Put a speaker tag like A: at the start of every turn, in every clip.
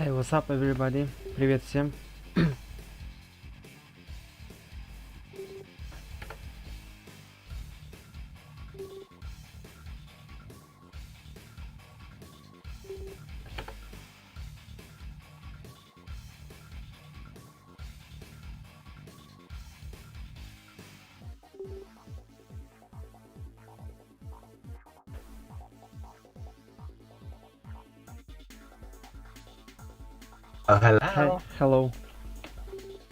A: Hey, what's up, everybody? Привет всем.
B: Hello.
A: Hey, hello.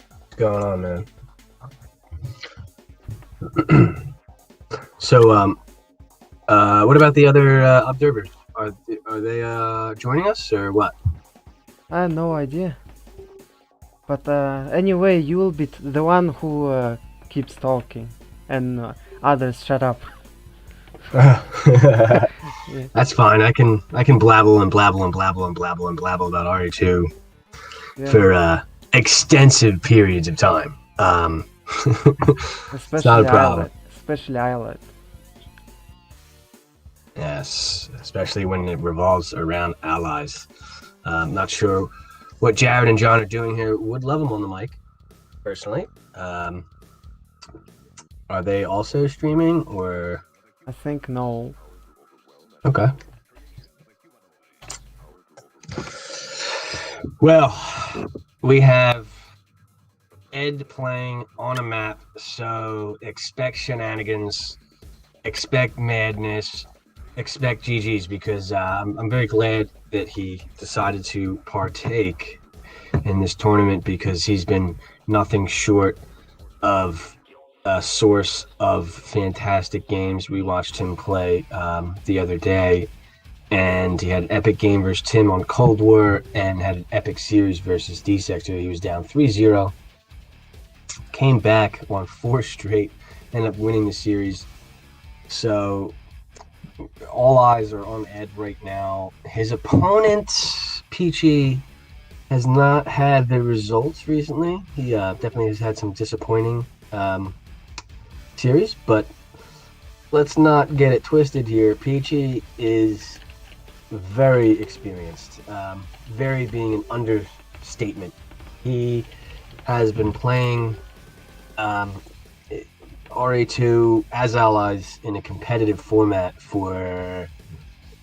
B: What's going on, man? So, what about the other observers? Are they joining us or what?
A: I have no idea. But anyway, you will be the one who keeps talking, and others shut up. Yeah.
B: That's fine. I can blabble and blabble and blabble and blabble and blabble about RE2
A: Yeah.
B: for extensive periods of time. It's not a problem.
A: Especially Islet.
B: Yes, especially when it revolves around allies. Not sure what Jared and John are doing here. Would love them on the mic, personally. Are they also streaming or?
A: I think no.
B: Okay. Well, we have Ed playing on a map, so expect shenanigans, expect madness, expect GGs, because I'm very glad that he decided to partake in this tournament, because he's been nothing short of a source of fantastic games. We watched him play the other day, and he had an epic game versus Tim on Cold War and had an epic series versus D-Sector. He was down 3-0, came back, won 4 straight, ended up winning the series. So all eyes are on Ed right now. His opponent, P3achy, has not had the results recently. He definitely has had some disappointing series, but let's not get it twisted here. P3achy is very experienced, very being an understatement. He has been playing RA2 as allies in a competitive format for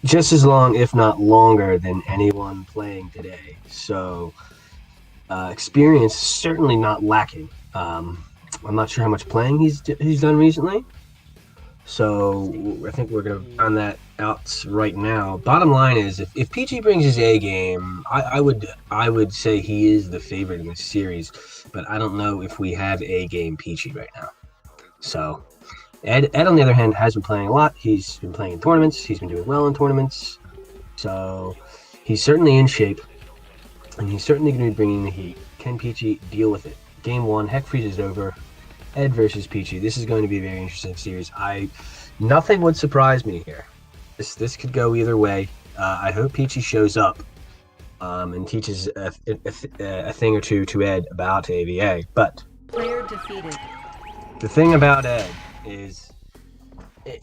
B: just as long, if not longer, than anyone playing today. So experience is certainly not lacking. I'm not sure how much playing he's done recently, so I think we're gonna find that out right now. Bottom line is, if P3achy brings his A game, I would say he is the favorite in this series, but I don't know if we have A game P3achy right now. So Ed on the other hand has been playing a lot. He's been playing in tournaments. He's been doing well in tournaments. So he's certainly in shape, and he's certainly going to be bringing the heat. Can P3achy deal with it? Game 1, Heck freezes over. Ed versus P3achy. This is going to be a very interesting series. Nothing would surprise me here. This could go either way. I hope P3achy shows up and teaches a thing or two to Ed about AVA. But
C: Player defeated.
B: The thing about Ed is,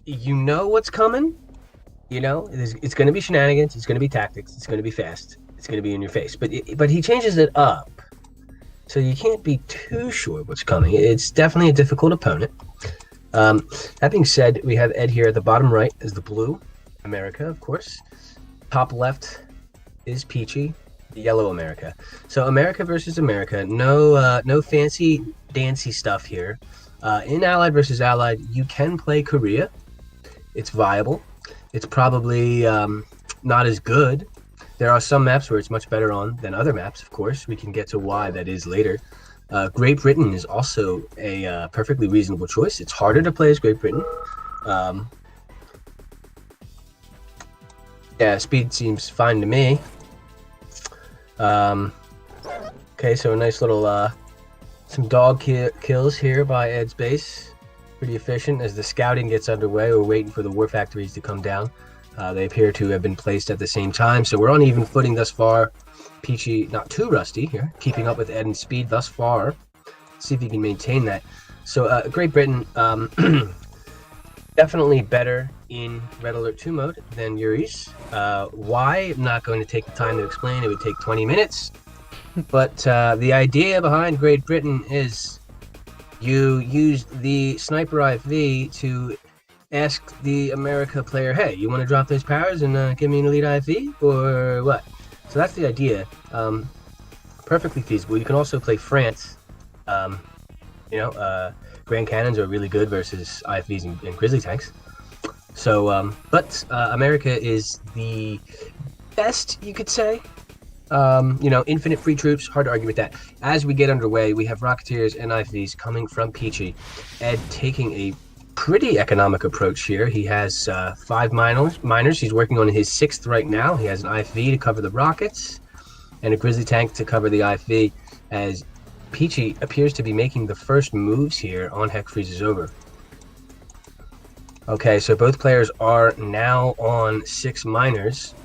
B: you know what's coming. You know, it's going to be shenanigans. It's going to be tactics. It's going to be fast. It's going to be in your face. But he changes it up, so you can't be too sure what's coming. It's definitely a difficult opponent. That being said, we have Ed here at the bottom right is the blue America, of course. Top left is P3achy, the yellow America. So America versus America. No fancy dancy stuff here. In Allied versus Allied, you can play Korea. It's viable. It's probably not as good. There are some maps where it's much better on than other maps, of course. We can get to why that is later. Great Britain is also a perfectly reasonable choice. It's harder to play as Great Britain. Yeah, speed seems fine to me. Okay, so a nice little some dog kills here by Ed's base. Pretty efficient. As the scouting gets underway, we're waiting for the war factories to come down. They appear to have been placed at the same time, so we're on even footing thus far. P3achy not too rusty here, keeping up with Ed in speed thus far. See if he can maintain that. So Great Britain, definitely better in Red Alert 2 mode than Yuri's. Why? I'm not going to take the time to explain. It would take 20 minutes. But the idea behind Great Britain is you use the sniper IV to ask the America player, hey, you want to drop those powers and give me an elite IV, or what? So that's the idea. Perfectly feasible. You can also play France. Grand Cannons are really good versus IFVs and Grizzly tanks. So, but America is the best, you could say. Infinite free troops, hard to argue with that. As we get underway, we have Rocketeers and IFVs coming from P3achy. Ed taking a pretty economic approach here. He has 5 miners. He's working on his 6th right now. He has an IFV to cover the rockets and a Grizzly tank to cover the IFV, as P3achy appears to be making the first moves here on Heck Freezes Over. Okay, so both players are now on 6 miners.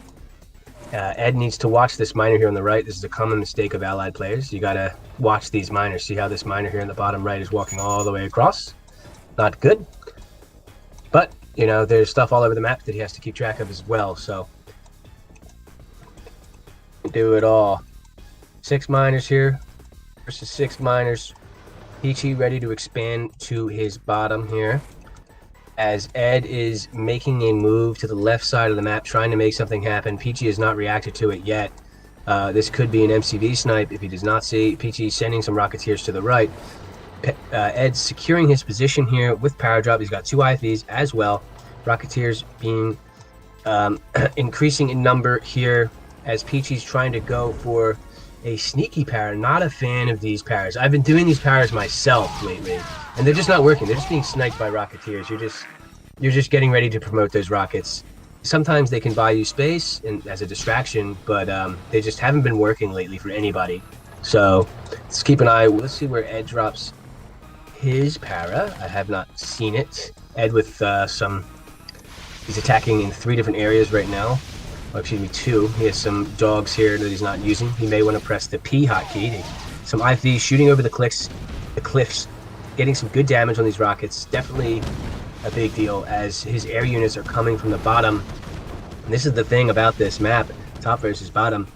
B: Ed needs to watch this miner here on the right. This is a common mistake of allied players. You gotta watch these miners. See how this miner here in the bottom right is walking all the way across? Not good. But, there's stuff all over the map that he has to keep track of as well, so do it all. 6 miners here versus 6 miners. P3achy ready to expand to his bottom here, as Ed is making a move to the left side of the map, trying to make something happen. P3achy has not reacted to it yet. This could be an MCV snipe if he does not see. P3achy sending some Rocketeers to the right. Ed's securing his position here with power drop. He's got 2 IFVs as well. Rocketeers being increasing in number here, as P3achy's trying to go for a sneaky power. Not a fan of these powers. I've been doing these powers myself lately, and they're just not working. They're just being sniped by Rocketeers. You're just getting ready to promote those rockets. Sometimes they can buy you space and as a distraction, but they just haven't been working lately for anybody. So let's keep an eye. Let's see where Ed drops his para. I have not seen it. Ed with he's attacking in 3 different areas right now. Oh, excuse me, 2. He has some dogs here that he's not using. He may want to press the P hotkey. Some IVs shooting over the cliffs, getting some good damage on these rockets. Definitely a big deal, as his air units are coming from the bottom. And this is the thing about this map, top versus bottom.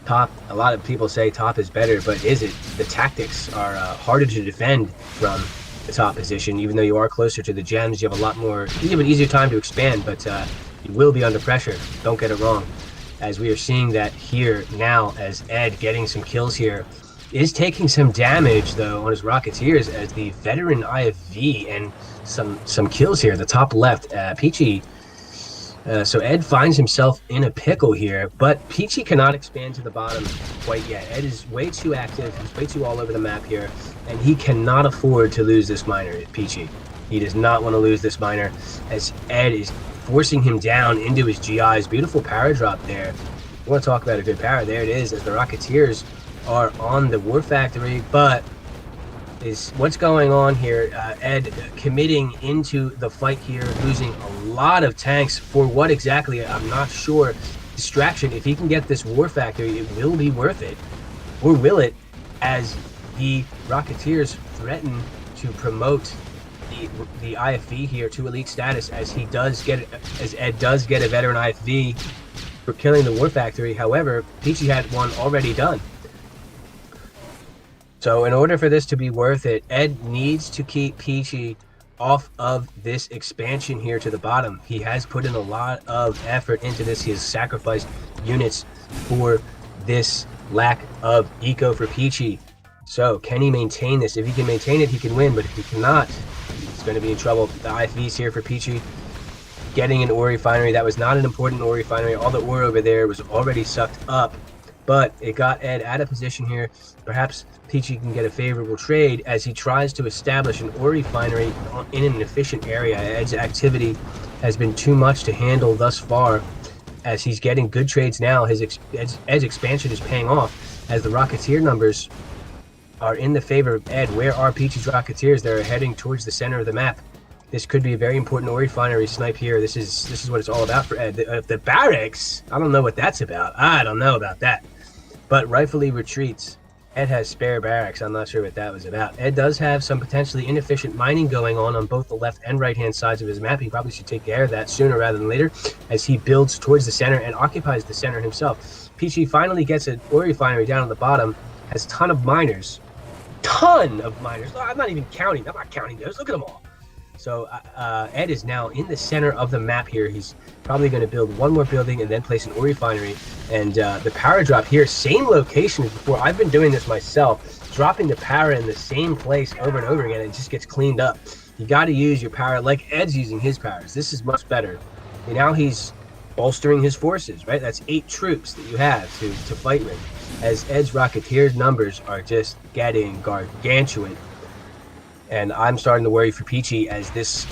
B: Top, a lot of people say top is better, but is it? The tactics are harder to defend from the top position. Even though you are closer to the gems, you have you have an easier time to expand, but you will be under pressure. Don't get it wrong. As we are seeing that here now, as Ed getting some kills here, is taking some damage though on his Rocketeers, as the veteran IFV and some kills here. The top left, P3achy. So Ed finds himself in a pickle here, but P3achy cannot expand to the bottom quite yet. Ed is way too active. He's way too all over the map here, and he cannot afford to lose this miner. P3achy. He does not want to lose this miner, as Ed is forcing him down into his GIs. Beautiful power drop there. We want to talk about a good power. There it is, as the Rocketeers are on the War Factory, but is what's going on here. Ed committing into the fight here, losing a lot of tanks for what exactly, I'm not sure. Distraction. If he can get this War Factory, it will be worth it. Or will it, as the Rocketeers threaten to promote the IFV here to elite status, as Ed does get a veteran IFV for killing the War Factory. However, P3achy had one already done. So in order for this to be worth it, Ed needs to keep P3achy off of this expansion here to the bottom. He has put in a lot of effort into this. He has sacrificed units for this lack of eco for P3achy. So can he maintain this? If he can maintain it, he can win, but if he cannot, he's going to be in trouble. The IFVs here for P3achy getting an ore refinery. That was not an important ore refinery. All the ore over there was already sucked up, but it got Ed out of position here. Perhaps P3achy can get a favorable trade as he tries to establish an ore refinery in an efficient area. Ed's activity has been too much to handle thus far, as he's getting good trades now. Ed's expansion is paying off, as the Rocketeer numbers are in the favor of Ed. Where are P3achy's Rocketeers? They're heading towards the center of the map. This could be a very important ore refinery snipe here. This is what it's all about for Ed. The barracks, I don't know what that's about. I don't know about that. But rightfully retreats. Ed has spare barracks. I'm not sure what that was about. Ed does have some potentially inefficient mining going on both the left and right-hand sides of his map. He probably should take care of that sooner rather than later as he builds towards the center and occupies the center himself. P3achy finally gets an ore refinery down on the bottom, has a ton of miners. Ton of miners. I'm not even counting. I'm not counting those. Look at them all. So Ed is now in the center of the map here. He's probably going to build one more building and then place an ore refinery. And the power drop here, same location as before. I've been doing this myself, dropping the power in the same place over and over again. It just gets cleaned up. You got to use your power like Ed's using his powers. This is much better. And now he's bolstering his forces, right? That's 8 troops that you have to fight with. As Ed's Rocketeers numbers are just getting gargantuan. And I'm starting to worry for P3achy as this,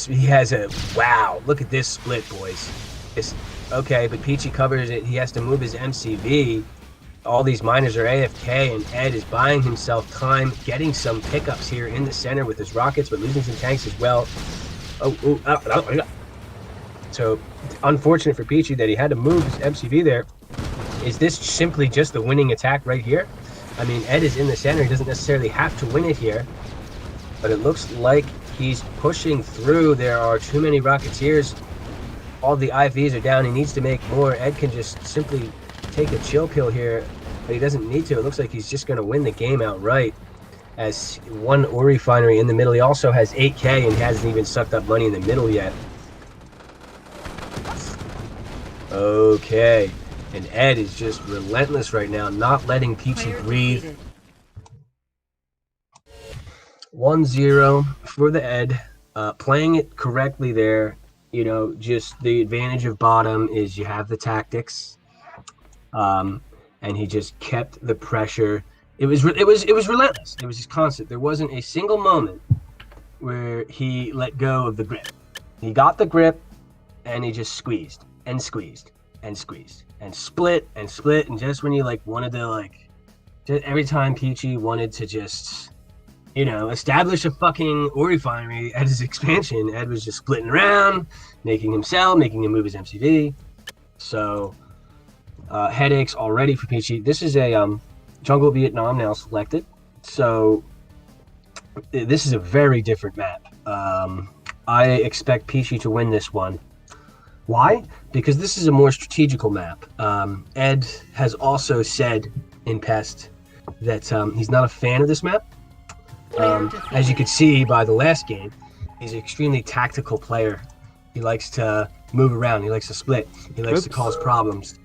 B: he has a, wow, look at this split, boys. It's, okay, but P3achy covers it. He has to move his MCV. All these miners are AFK, and Ed is buying himself time, getting some pickups here in the center with his rockets, but losing some tanks as well. So, unfortunate for P3achy that he had to move his MCV there. Is this simply just the winning attack right here? I mean, Ed is in the center. He doesn't necessarily have to win it here. But it looks like he's pushing through. There are too many Rocketeers. All the IVs are down. He needs to make more. Ed can just simply take a chill pill here. But he doesn't need to. It looks like he's just going to win the game outright. As one ore refinery in the middle. He also has 8K and hasn't even sucked up money in the middle yet. Okay. And Ed is just relentless right now, not letting P3achy breathe. 1-0 for the Ed. Playing it correctly there. You know, just the advantage of bottom is you have the tactics. And he just kept the pressure. It was relentless. It was just constant. There wasn't a single moment where he let go of the grip. He got the grip and he just squeezed and squeezed and squeezed. And split, and just when you wanted to just every time P3achy wanted to just, you know, establish a fucking ore refinery at his expansion, Ed was just splitting around, making him sell, making him move his MCV. So headaches already for P3achy. This is a Jungle Vietnam now selected. So this is a very different map. I expect P3achy to win this one. Why? Because this is a more strategical map. Ed has also said in past that he's not a fan of this map. As you could see by the last game, he's an extremely tactical player. He likes to move around. He likes to split. He likes to cause problems.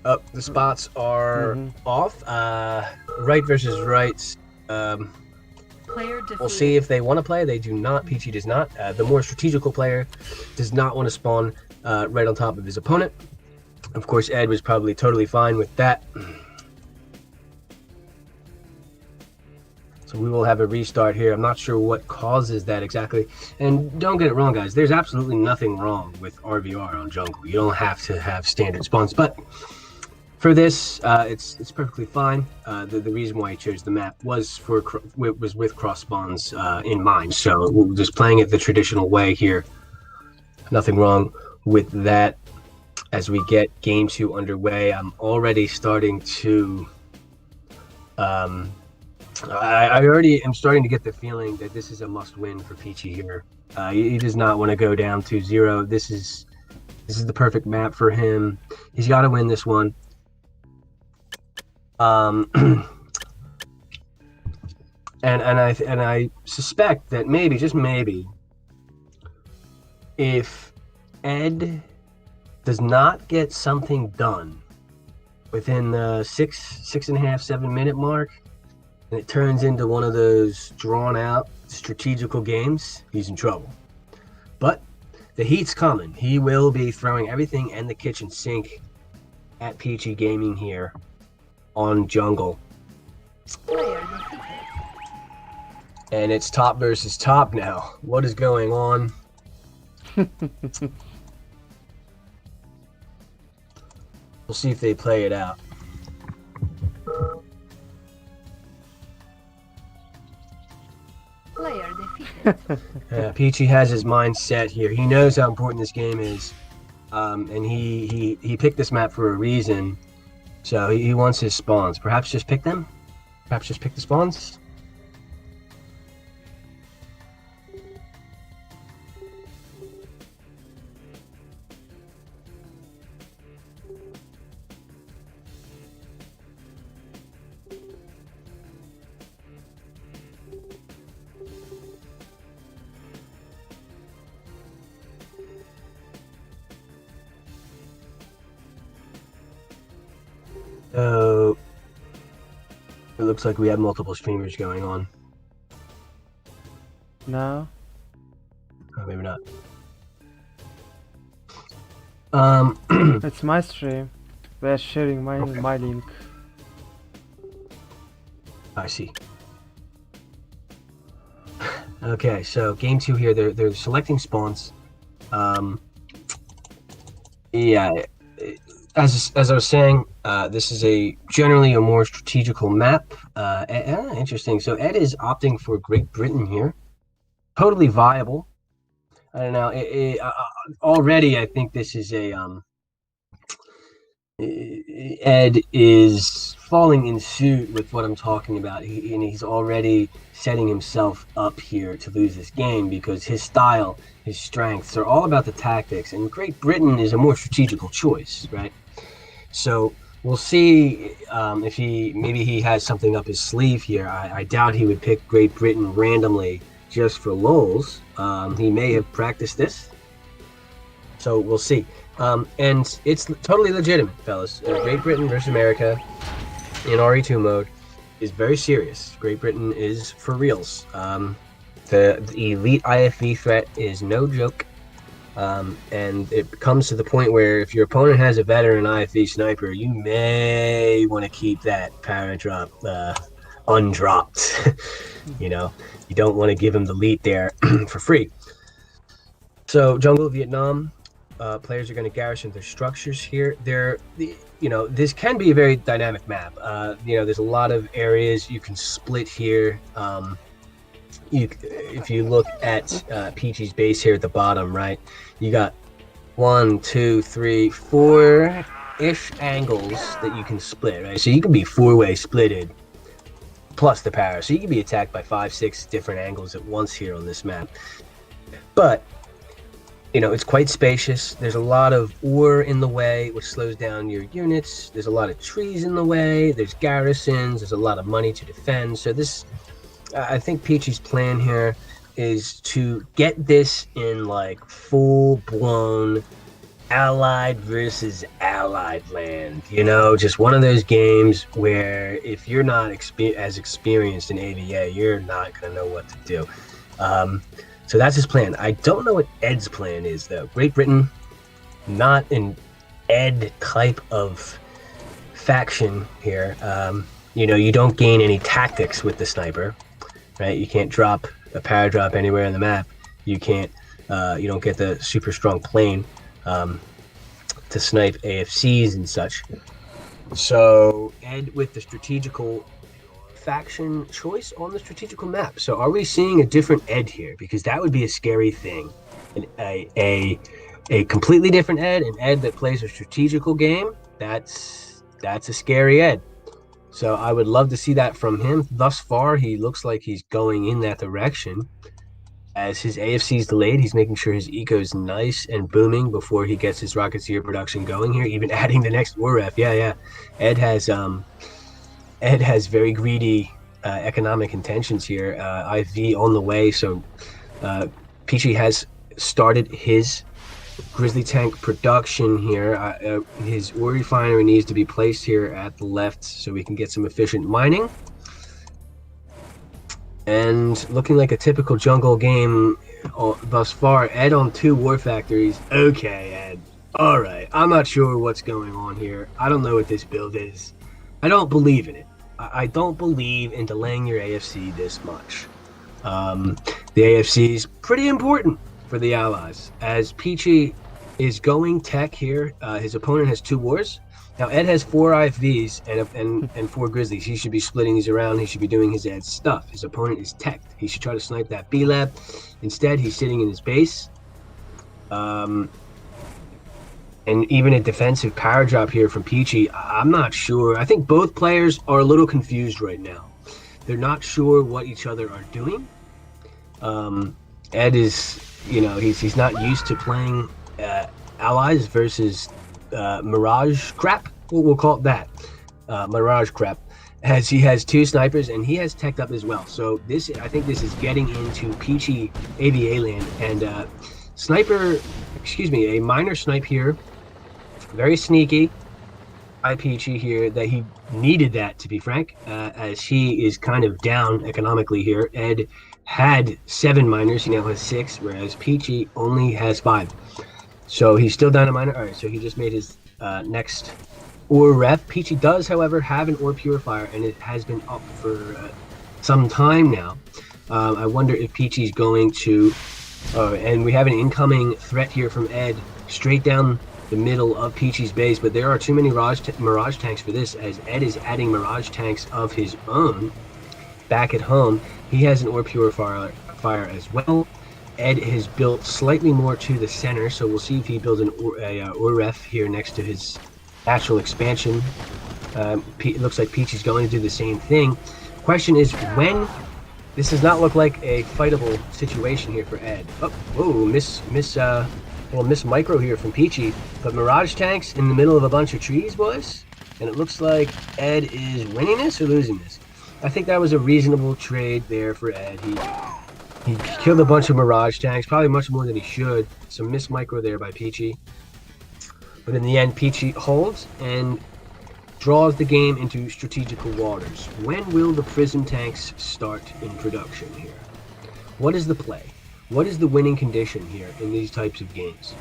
B: The spots are off. Right versus right. We'll see if they want to play. They do not. P3achy does not. The more strategical player does not want to spawn right on top of his opponent. Of course, Ed was probably totally fine with that. So we will have a restart here. I'm not sure what causes that exactly. And don't get it wrong, guys. There's absolutely nothing wrong with RVR on jungle. You don't have to have standard spawns. But for this, it's perfectly fine. The reason why I chose the map was with cross spawns in mind. So we're just playing it the traditional way here. Nothing wrong with that. As we get game 2 underway, I'm already starting to I already am starting to get the feeling that this is a must-win for P3achy here. He does not want to go down 2-0. This is the perfect map for him. He's got to win this one. And I suspect that maybe, just maybe, if Ed does not get something done within the 6.5, 7 minute mark, and it turns into one of those drawn out strategical games, he's in trouble. But the heat's coming. He will be throwing everything in the kitchen sink at P3achy Gaming here on jungle. And it's top versus top now. What is going on? We'll see if they play it out.
C: Player defeated.
B: P3achy has his mind set here. He knows how important this game is, and he picked this map for a reason. So he wants his spawns. Perhaps just pick them? Perhaps just pick the spawns? So it looks like we have multiple streamers going on.
A: No.
B: Oh, maybe not.
A: It's my stream. We're sharing my link.
B: I see. Okay, so game 2 here. They're selecting spawns. Yeah. As I was saying, this is generally a more strategical map. Interesting. So Ed is opting for Great Britain here. Totally viable. I don't know. Already, I think this is Ed is falling in suit with what I'm talking about. And he's already setting himself up here to lose this game because his style, his strengths are all about the tactics. And Great Britain is a more strategical choice, right? So we'll see if maybe he has something up his sleeve here. I doubt he would pick Great Britain randomly just for lulz. He may have practiced this. So we'll see. And it's totally legitimate, fellas. Great Britain versus America in RE2 mode is very serious. Great Britain is for reals. The elite IFV threat is no joke. And it comes to the point where if your opponent has a veteran IFV sniper, you may want to keep that paradrop undropped. You know, you don't want to give him the lead there for free. So jungle Vietnam, players are going to garrison their structures here. This can be a very dynamic map. There's a lot of areas you can split here. If you look at Peachy's base here at the bottom, right, you got 1, 2, 3, 4-ish angles that you can split, right? So you can be 4-way splitted plus the power. So you can be attacked by 5, 6 different angles at once here on this map. But it's quite spacious. There's a lot of ore in the way, which slows down your units. There's a lot of trees in the way. There's garrisons. There's a lot of money to defend. So I think Peachy's plan here is to get this in like full-blown allied versus allied land. Just one of those games where if you're not as experienced in AVA, you're not going to know what to do. So that's his plan. I don't know what Ed's plan is, though. Great Britain, not an Ed type of faction here. You don't gain any tactics with the sniper, right? You can't drop a paradrop anywhere on the map. You can't. You don't get the super strong plane to snipe AFCs and such. So Ed with the strategical faction choice on the strategical map. So are we seeing a different Ed here? Because that would be a scary thing. A completely different Ed, an Ed that plays a strategical game. That's a scary Ed. So I would love to see that from him. Thus far, he looks like he's going in that direction. As his AFC is delayed, he's making sure his eco is nice and booming before he gets his Rocketeer production going here, even adding the next war ref. Yeah. Ed has very greedy economic intentions here. IV on the way, so Peachy has started his Grizzly tank production here. His ore refinery needs to be placed here at the left so we can get some efficient mining. And looking like a typical jungle game thus far. Ed on 2 war factories. Okay, Ed. Alright, I'm not sure what's going on here. I don't know what this build is. I don't believe in it. I don't believe in delaying your AFC this much. The AFC is pretty important for the Allies. As Peachy is going tech here, his opponent has 2 wars. Now Ed has 4 IFVs and 4 Grizzlies. He should be splitting these around. He should be doing his Ed stuff. His opponent is teched. He should try to snipe that B lab. Instead, he's sitting in his base. and even a defensive power drop here from P3achy. I'm not sure. I think both players are a little confused right now. They're not sure what each other are doing. Ed is, he's not used to playing allies versus Mirage crap. We'll call it that. Mirage crap. As he has 2 snipers and he has teched up as well. So I think this is getting into P3achy AVA land, and a minor snipe here. Very sneaky by P3achy here, that he needed that, to be frank, as he is kind of down economically here. Ed had 7 miners, he now has 6, whereas P3achy only has 5. So he's still down a miner. All right, so he just made his next ore ref. P3achy does, however, have an ore purifier, and it has been up for some time now. I wonder if P3achy's going to... and we have an incoming threat here from Ed, straight down the middle of P3achy's base, but there are too many Mirage tanks for this, as Ed is adding Mirage tanks of his own back at home. He has an ore purifier as well. Ed has built slightly more to the center, so we'll see if he builds an ore ref here next to his natural expansion. It looks like P3achy's going to do the same thing. Question is when. This does not look like a fightable situation here for Ed. Oh, whoa, miss micro here from P3achy, but Mirage tanks in the middle of a bunch of trees, boys. And it looks like Ed is winning this or losing this. I think that was a reasonable trade there for Ed. He killed a bunch of Mirage tanks, probably much more than he should. Some miss micro there by P3achy. But in the end, P3achy holds and draws the game into strategical waters. When will the Prism tanks start in production here? What is the play? What is the winning condition here in these types of games?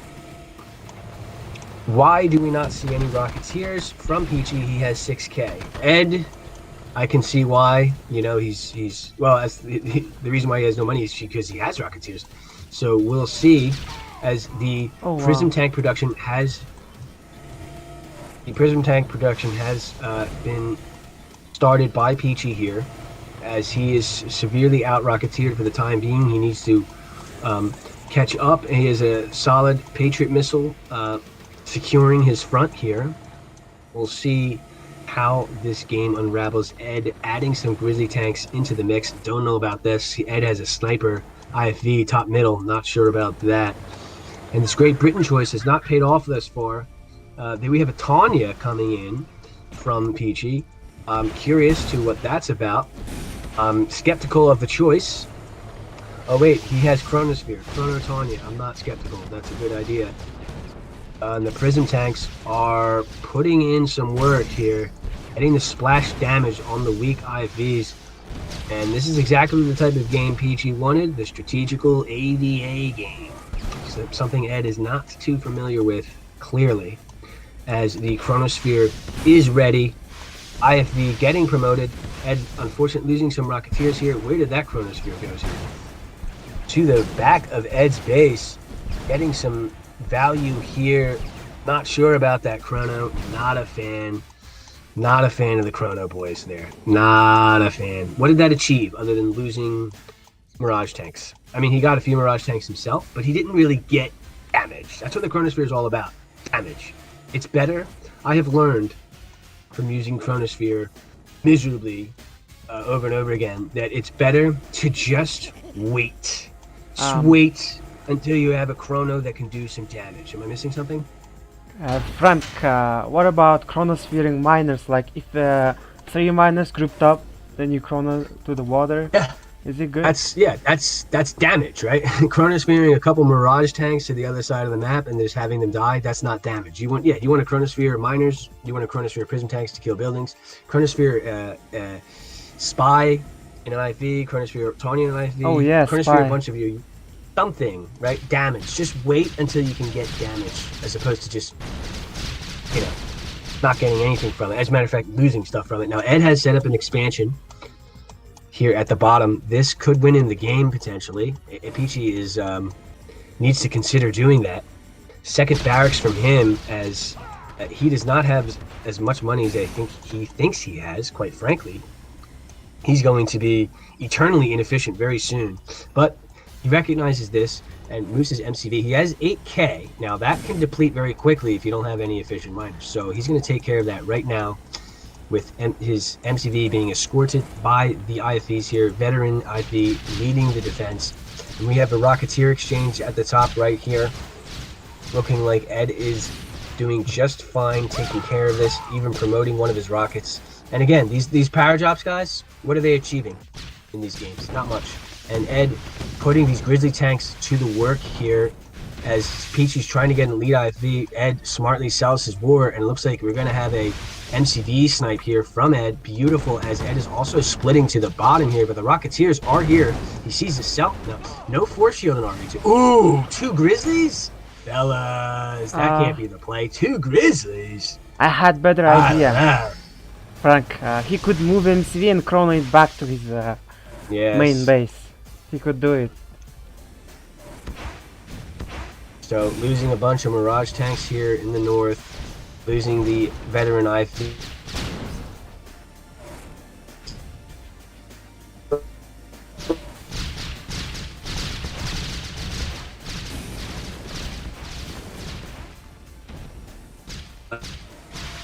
B: Why do we not see any Rocketeers from P3achy? He has 6k. Ed, I can see why. He's well. The reason why he has no money is because he has Rocketeers. So we'll see as the Prism tank production has. The Prism tank production has been started by P3achy here, as he is severely out Rocketeered for the time being. He needs to catch up. He has a solid Patriot missile securing his front here. We'll see how this game unravels. Ed adding some Grizzly tanks into the mix. Don't know about this. Ed has a sniper IFV top middle. Not sure about that. And this Great Britain choice has not paid off thus far. Then we have a Tanya coming in from P3achy. I'm curious to what that's about. I'm skeptical of the choice. Oh wait, he has Chronosphere, Chrono Tanya. I'm not skeptical. That's a good idea. And the Prism tanks are putting in some work here, getting the splash damage on the weak IFVs. And this is exactly the type of game P3achy wanted, the strategical AVA game. So something Ed is not too familiar with, clearly, as the Chronosphere is ready. IFV getting promoted. Ed, unfortunately, losing some Rocketeers here. Where did that Chronosphere go to? To the back of Ed's base, getting some value here. Not sure about that Chrono. Not a fan. Not a fan of the Chrono boys there. Not a fan. What did that achieve other than losing Mirage tanks? I mean, he got a few Mirage tanks himself, but he didn't really get damage. That's what the Chronosphere is all about. Damage. It's better. I have learned from using Chronosphere miserably over and over again that it's better to just wait. Just wait until you have a Chrono that can do some damage. Am I missing something?
A: Frank, what about chronosphering miners? Like if 3 miners grouped up, then you chrono to the water.
B: Yeah.
A: Is it good?
B: That's damage, right? Chronosphering a couple Mirage tanks to the other side of the map and just having them die, that's not damage. You want a Chronosphere miners, you want a Chronosphere Prism tanks to kill buildings, Chronosphere Spy in an IV, Chronosphere Tanya in an IV,
A: oh yeah,
B: Chronosphere
A: Spy.
B: a bunch of you. Something, right? Damage. Just wait until you can get damage, as opposed to just, not getting anything from it. As a matter of fact, losing stuff from it. Now, Ed has set up an expansion here at the bottom. This could win in the game, potentially. P3achy is needs to consider doing that. Second barracks from him, as he does not have as much money as I think he thinks he has, quite frankly. He's going to be eternally inefficient very soon. But he recognizes this. and Moose's MCV. He has 8K. Now, that can deplete very quickly if you don't have any efficient miners. So he's going to take care of that right now with his MCV being escorted by the IFVs here. Veteran IFV leading the defense. And we have the Rocketeer exchange at the top right here. Looking like Ed is doing just fine, taking care of this, even promoting one of his rockets. And again, these power drops, guys, what are they achieving in these games? Not much. And Ed putting these Grizzly tanks to the work here as Peachy's trying to get an lead IFV. Ed smartly sells his war, and it looks like we're going to have a MCV snipe here from Ed. Beautiful, as Ed is also splitting to the bottom here, but the Rocketeers are here. He sees his cell. No force shield in RV2. Ooh, 2 Grizzlies? Fellas, that can't be the play. 2 Grizzlies.
A: I had better idea. Frank, he could move MCV and chrono it back to his main base. He could do it.
B: So losing a bunch of Mirage tanks here in the north, losing the veteran IFV.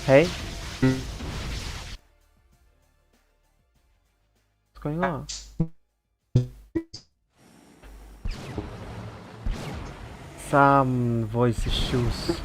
A: Hey? What's going on? Some voice issues.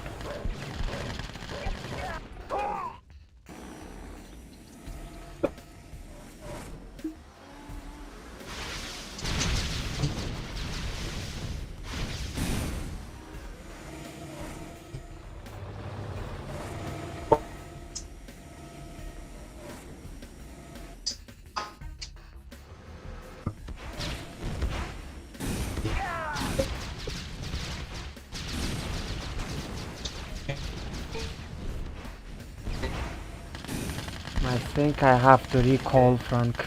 A: I think I have to recall Frank.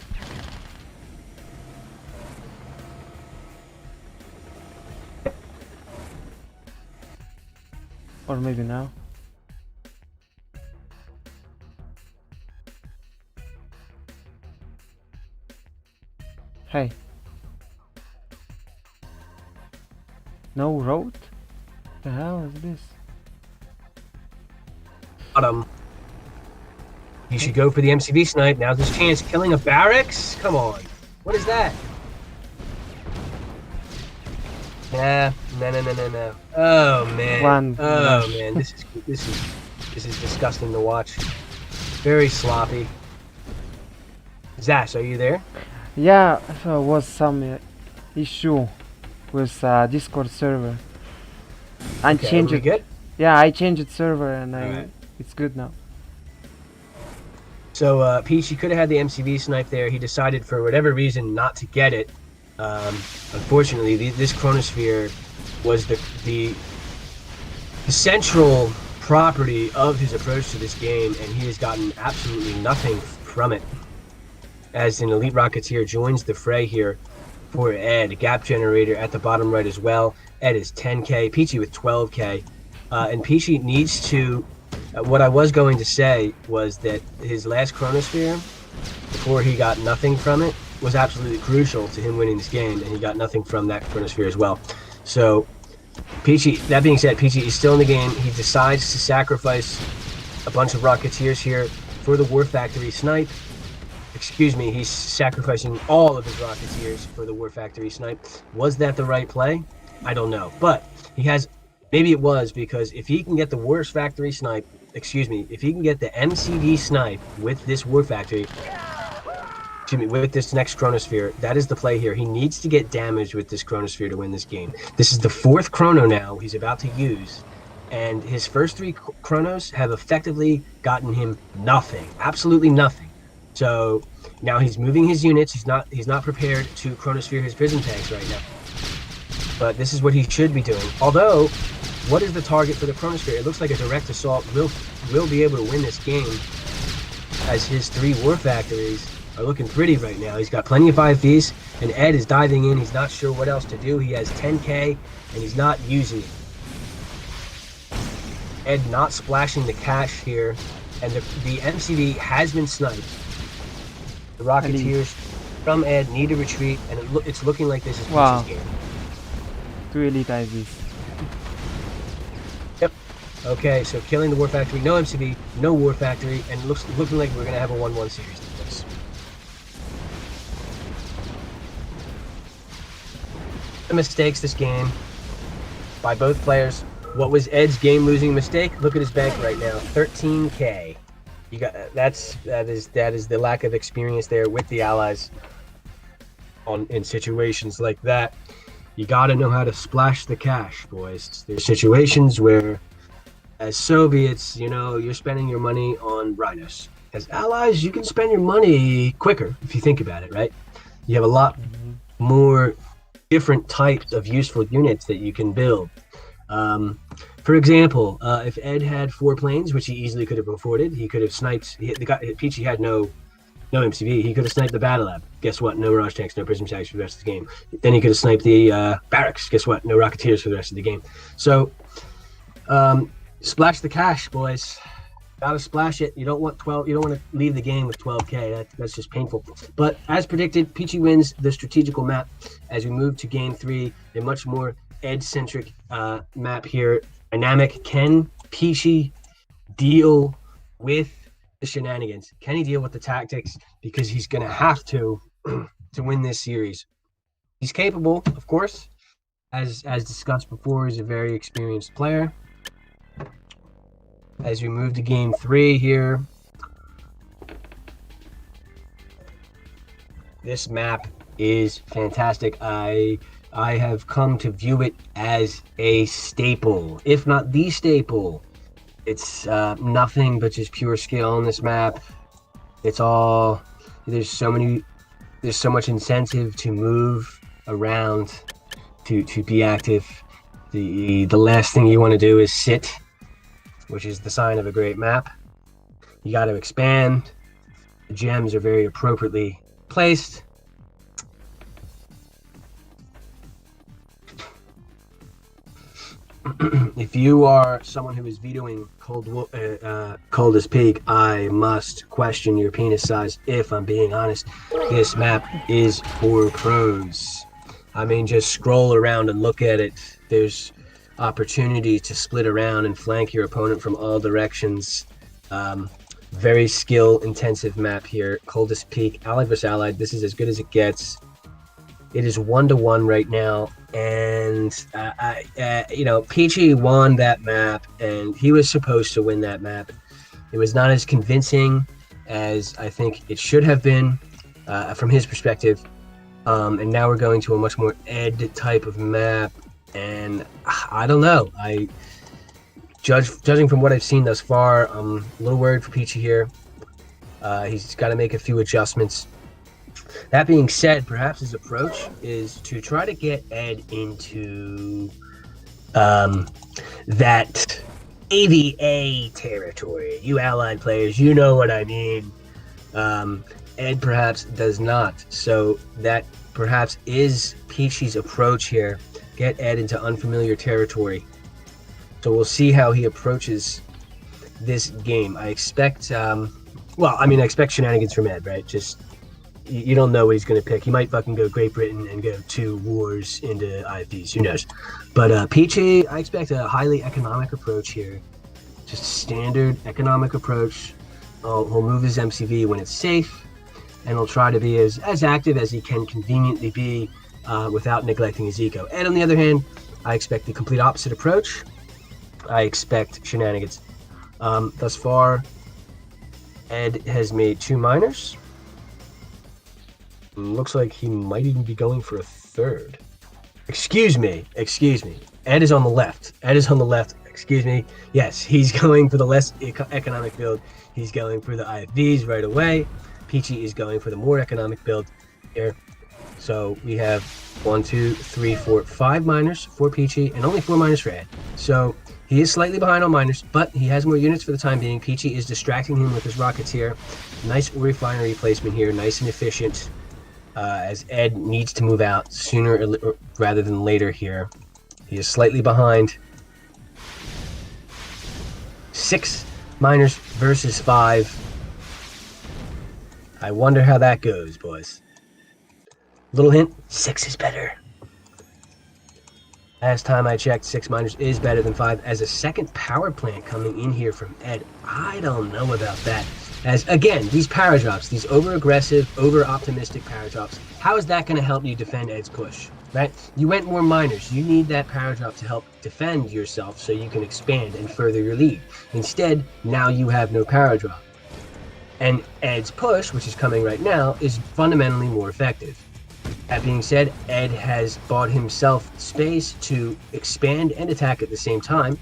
A: Or maybe now. Hey. No road? The hell is this?
B: You should go for the MCV snipe. Now's his chance. Killing a barracks? Come on. What is that? Nah. No. Oh man. Man. This is disgusting to watch. Very sloppy. Zhas, are you there?
A: Yeah, so was some issue with Discord server. I changed it.
B: Good?
A: Yeah, I changed server and
B: Right.
A: It's good now.
B: So Peachy could have had the MCV snipe there. He decided for whatever reason not to get it. Unfortunately, this chronosphere was the central property of his approach to this game, and he has gotten absolutely nothing from it. As an elite Rocketeer joins the fray here for Ed, gap generator at the bottom right as well. Ed is 10K, Peachy with 12K, and Peachy needs to. What I was going to say was that his last chronosphere, before he got nothing from it, was absolutely crucial to him winning this game, and he got nothing from that chronosphere as well. So, Peachy, that being said, Peachy is still in the game. He decides to sacrifice a bunch of Rocketeers here for the War Factory snipe. Excuse me, he's sacrificing all of his Rocketeers for the War Factory snipe. Was that the right play? I don't know. But he has, maybe it was, because if he can get the War Factory snipe, if he can get the MCV snipe with this War Factory, with this next chronosphere, that is the play here. He needs to get damaged with this chronosphere to win this game. This is the 4th chrono now he's about to use, and his first 3 chronos have effectively gotten him nothing, absolutely nothing. So now he's moving his units. He's not prepared to chronosphere his prison tanks right now. But this is what he should be doing. Although, what is the target for the chronosphere? It looks like a direct assault will be able to win this game, as his 3 war factories are looking pretty right now. He's got plenty of IFVs, and Ed is diving in. He's not sure what else to do. He has 10K, and he's not using it. Ed not splashing the cash here, and the MCV has been sniped. The Rocketeers from Ed need to retreat, and it's looking like this is Peachy's game.
A: Two elite IVs.
B: Yep. Okay, so killing the War Factory, no MCV, no War Factory, and looking like we're gonna have a 1-1 series to this. The mistakes this game by both players. What was Ed's game-losing mistake? Look at his bank right now, 13K. You got that is the lack of experience there with the allies in situations like that. You got to know how to splash the cash, boys. There's situations where, as Soviets, you know, you're spending your money on rhinos. As allies, you can spend your money quicker if you think about it, right? You have a lot more different types of useful units that you can build. For example, if Ed had 4 planes, which he easily could have afforded, he could have sniped. P3achy had no MCV. He could have sniped the battle lab. Guess what? No Mirage tanks, no prism tags for the rest of the game. Then he could have sniped the barracks. Guess what? No Rocketeers for the rest of the game. So, splash the cash, boys. Gotta splash it. You don't want 12. You don't want to leave the game with 12K. That's just painful. But as predicted, P3achy wins the strategical map as we move to game 3, a much more Ed-centric map here. Dynamic. Can P3achy deal with the shenanigans? Can he deal with the tactics? Because he's going to have to win this series. He's capable, of course. As discussed before, he's a very experienced player. As we move to game 3 here, this map is fantastic. I have come to view it as a staple, if not the staple. It's nothing but just pure skill on this map. It's all, there's so much incentive to move around, to be active. The last thing you want to do is sit, which is the sign of a great map. You got to expand. The gems are very appropriately placed. If you are someone who is vetoing Coldest Peak, I must question your penis size. If I'm being honest, this map is for pros. I mean, just scroll around and look at it. There's opportunity to split around and flank your opponent from all directions. Very skill-intensive map here. Coldest Peak, Allied vs. Allied. This is as good as it gets. It is 1-1 right now, and you know, P3achy won that map, and he was supposed to win that map. It was not as convincing as I think it should have been from his perspective. And now we're going to a much more Ed type of map, and I don't know. Judging from what I've seen thus far, I'm a little worried for P3achy here. He's got to make a few adjustments. That being said, perhaps his approach is to try to get Ed into that AVA territory. You Allied players, you know what I mean. Ed perhaps does not. So that perhaps is P3achy's approach here. Get Ed into unfamiliar territory. So we'll see how he approaches this game. I expect, I expect shenanigans from Ed, right? Just, you don't know what he's going to pick. He might fucking go Great Britain and go 2 wars into IFDs. Who knows? But P3achy, I expect a highly economic approach here. Just standard economic approach. He'll move his MCV when it's safe, and he'll try to be as active as he can conveniently be without neglecting his eco. Ed, on the other hand, I expect the complete opposite approach. I expect shenanigans. Thus far, Ed has made 2 minors. Looks like he might even be going for a 3rd. Excuse me. Ed is on the left. Excuse me. Yes, he's going for the less economic build. He's going for the IFVs right away. P3achy is going for the more economic build here. So we have 1, 2, 3, 4, 5 minors for P3achy and only 4 minors for Ed. So he is slightly behind on minors, but he has more units for the time being. P3achy is distracting him with his Rocketeer. Nice refinery placement here, nice and efficient. As Ed needs to move out sooner rather than later here. He is slightly behind. 6 minors versus 5. I wonder how that goes, boys. Little hint, 6 is better. Last time I checked, 6 miners is better than 5. As a second power plant coming in here from Ed, I don't know about that. As, again, these power drops, these over-aggressive, over-optimistic power drops, how is that going to help you defend Ed's push, right? You went more miners. You need that power drop to help defend yourself so you can expand and further your lead. Instead, now you have no power drop. And Ed's push, which is coming right now, is fundamentally more effective. That being said, Ed has bought himself space to expand and attack at the same time,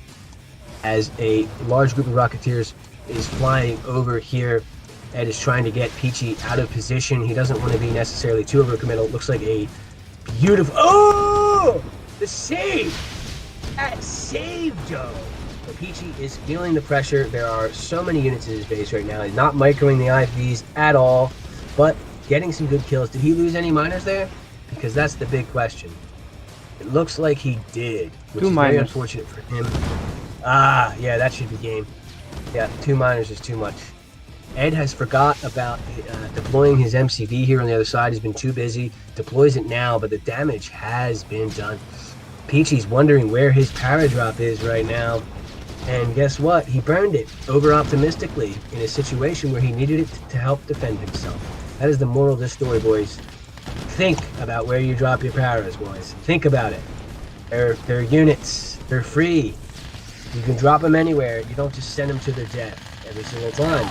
B: as a large group of Rocketeers is flying over here. Ed is trying to get P3achy out of position. He doesn't want to be necessarily too overcommittal. It looks like a beautiful... Oh! The save! That save, Joe! But P3achy is feeling the pressure. There are so many units in his base right now. He's not microing the IVs at all, but getting some good kills. Did he lose any miners there? Because that's the big question. It looks like he did, which is very unfortunate for him. Ah, yeah, that should be game. Yeah, 2 miners is too much. Ed has forgot about deploying his MCV here on the other side. He's been too busy. Deploys it now, but the damage has been done. P3achy's wondering where his power drop is right now. And guess what? He burned it over-optimistically in a situation where he needed it to help defend himself. That is the moral of this story, boys. Think about where you drop your powers, boys. Think about it. They're units. They're free. You can drop them anywhere. You don't just send them to their death every single time.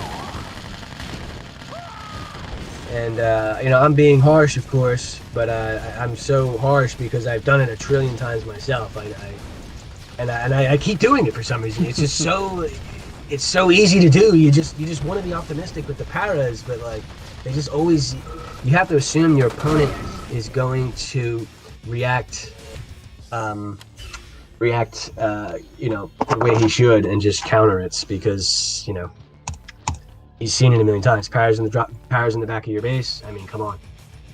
B: And, you know, I'm being harsh, of course, but I'm so harsh because I've done it a trillion times myself. I keep doing it for some reason. It's just it's so easy to do. You just want to be optimistic with the paras, but like they just always, you have to assume your opponent is going to react, you know, the way he should and just counter it because, you know, he's seen it a million times. Powers in the back of your base. I mean, come on.